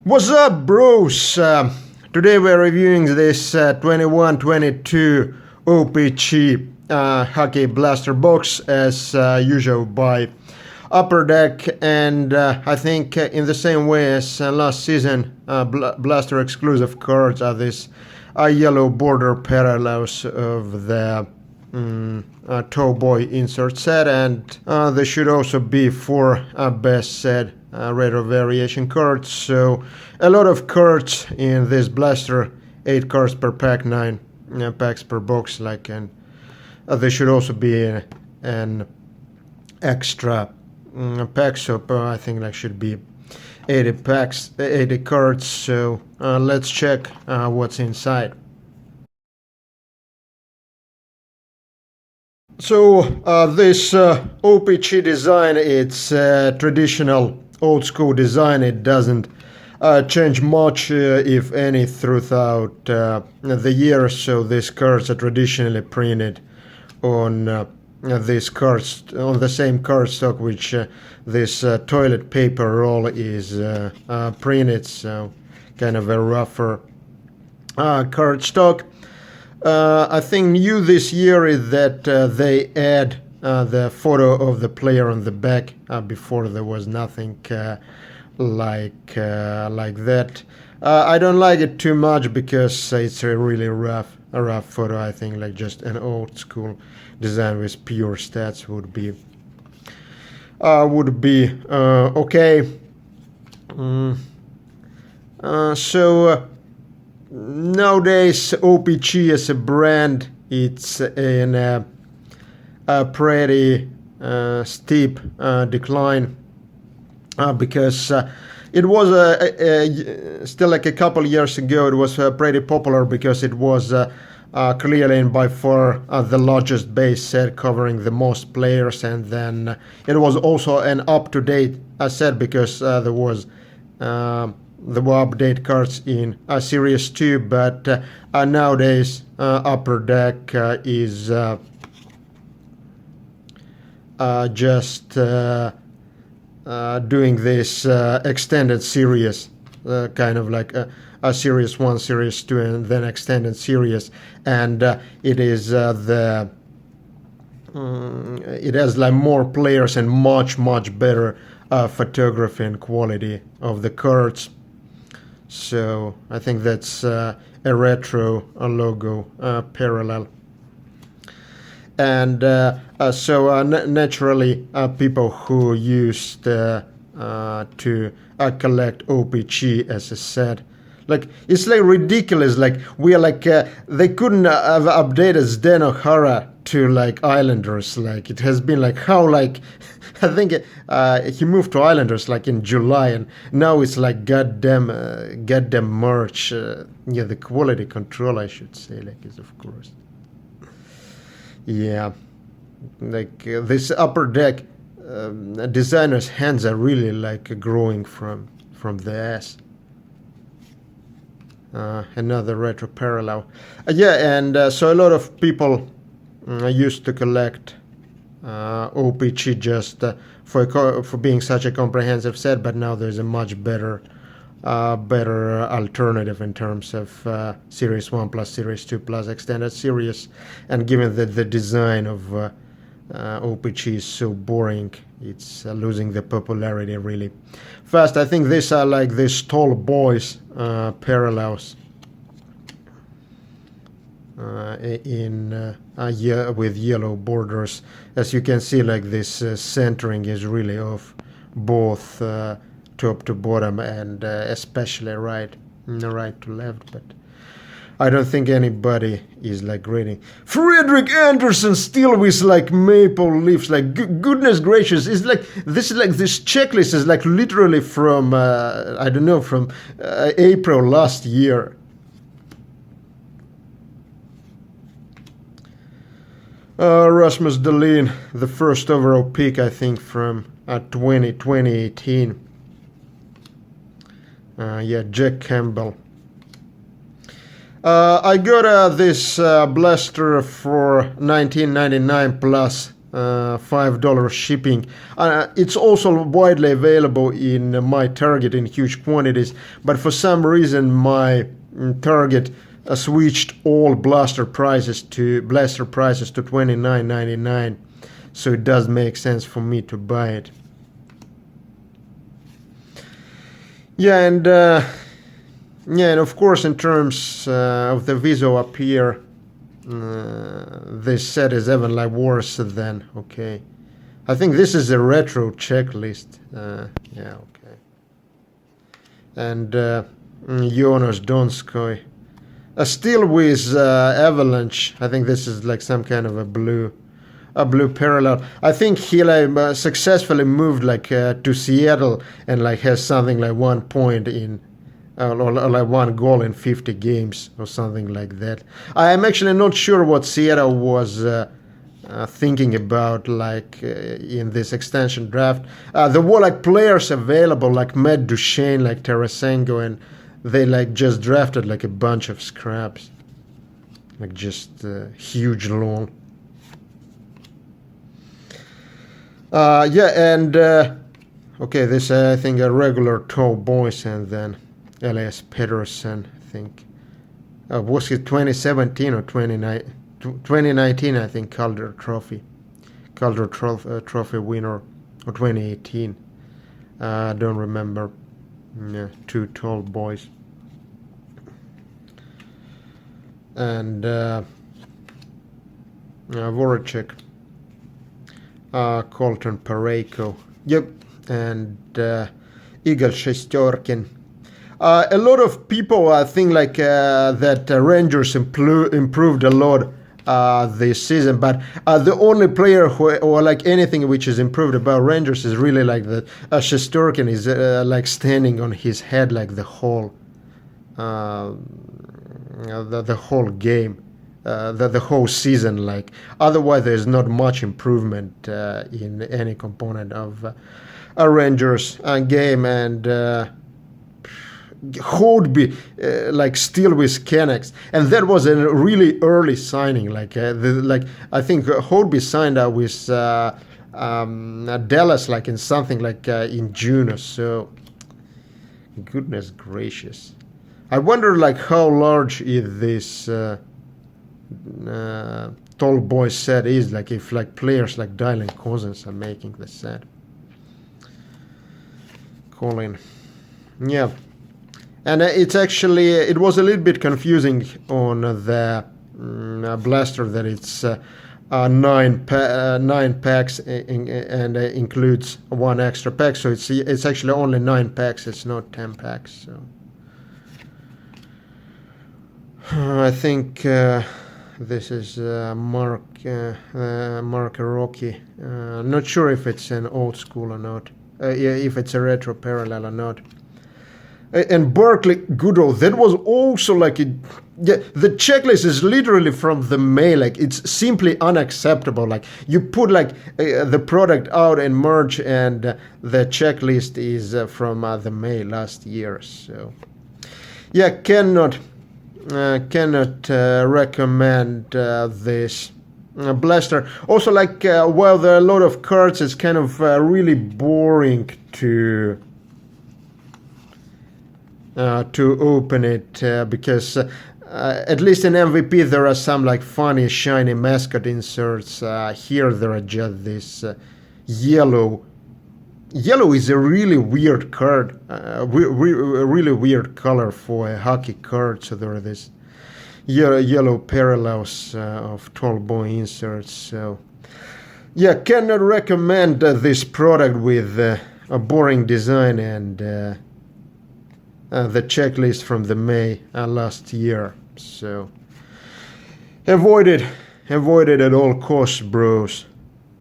What's up, bros? Today we're reviewing this 21-22 O-Pee-Chee Hockey Blaster box as usual by Upper Deck, and I think in the same way as last season, Blaster exclusive cards are this yellow border parallels of the Tallboy insert set, and there should also be 4 best set retro variation cards. So a lot of cards in this blaster, 8 cards per pack, 9 packs per box, and there should also be an extra pack, so I think should be 80 packs, 80 cards. So let's check what's inside. So this O-Pee-Chee design, it's traditional old school design. It doesn't change much, if any, throughout the years. So these cards are traditionally printed on these cards, on the same cardstock which this toilet paper roll is printed. So kind of a rougher cardstock. I think new this year is that they add the photo of the player on the back. Before there was nothing like that. I don't like it too much because it's a really rough photo. I think just an old school design with pure stats would be okay. So nowadays O-Pee-Chee as a brand, it's in a pretty steep decline, because it was still a couple years ago it was pretty popular because it was clearly and by far the largest base set covering the most players, and then it was also an up-to-date set because there were update cards in Series 2, but nowadays Upper Deck is just doing this extended series, kind of like a Series 1, Series 2, and then extended series, and it is it has more players and much better photography and quality of the cards. So I think that's a retro logo parallel, and so naturally people who used to collect O-Pee-Chee as a set, it's ridiculous. We are they couldn't have updated Zdeno Hara to Islanders. It has been how I think he moved to Islanders in July, and now it's goddamn March. The quality control, I should say, is of course. Yeah, this Upper Deck designer's hands are really growing from the ass. Another retro parallel. Yeah, and so a lot of people used to collect O-Pee-Chee just for being such a comprehensive set, but now there's a much better alternative in terms of Series 1 plus Series 2 plus extended series, and given that the design of O-Pee-Chee is so boring, it's losing the popularity really fast. I think these are these Tallboys parallels with yellow borders. As you can see, this centering is really off, both top to bottom and especially right to left. But I don't think anybody is reading. Frederick Anderson still with maple leaves. Goodness gracious! It's this checklist is literally from I don't know, from April last year. Rasmus Dahlin, the first overall pick, I think, from 2018. Yeah, Jack Campbell. I got this blaster for $19.99 plus $5 shipping. It's also widely available in my Target in huge quantities, but for some reason my Target switched all blaster prices to $29.99, so it does make sense for me to buy it. Yeah, and of course, in terms of the visual up here, this set is even like worse than, okay. I think this is a retro checklist. Yeah, okay. And Jonas Donskoy. Still with Avalanche. I think this is like some kind of a blue parallel. I think he like successfully moved like to Seattle and like has something like 1 point in or like 1 goal in 50 games or something like that. I am actually not sure what Seattle was thinking about like in this extension draft. There were like players available like Matt Duchene, like Tarasenko, and they like just drafted like a bunch of scraps, like just huge long. Yeah, and okay, this I think a regular Tallboys, and then Elias Pettersson, I think. Was it 2017 or 2019? I think Calder Trophy winner, or 2018. I don't remember. Yeah, 2 Tallboys. And Voracek, Colton Parayko. Yep, and Igor Shesterkin. A lot of people think like that Rangers improved a lot this season, but the only player who, or like anything which is improved about Rangers is really like that Shesterkin is like standing on his head like the whole the whole game, the whole season. Like otherwise, there's not much improvement in any component of a Rangers game. And Hodby like still with Canucks, and that was a really early signing. Like I think Hodby signed out with Dallas like in something like in June or so. Goodness gracious. I wonder like how large is this Tallboy set is, like if like players like Dylan Cousins are making the set. Colin. Yeah. And it was a little bit confusing on the blaster that it's 9 packs and includes 1 extra pack, so it's actually only 9 packs. It's not 10 packs. So I think this is Marquee Rookie. Not sure if it's an old school or not. If it's a retro parallel or not. And Berkeley Goodall, that was also like the checklist is literally from the May. Like it's simply unacceptable. Like you put like the product out in March, and the checklist is from the May last year. So yeah, cannot recommend this blaster. Also, like while there are a lot of cards, it's kind of really boring to open it because at least in MVP there are some like funny shiny mascot inserts. Here there are just this yellow. Yellow is a really weird card, really weird color for a hockey card. So there are these yellow parallels of Tallboy inserts. So yeah, cannot recommend this product with a boring design and the checklist from the May last year. So avoid it at all costs, bros.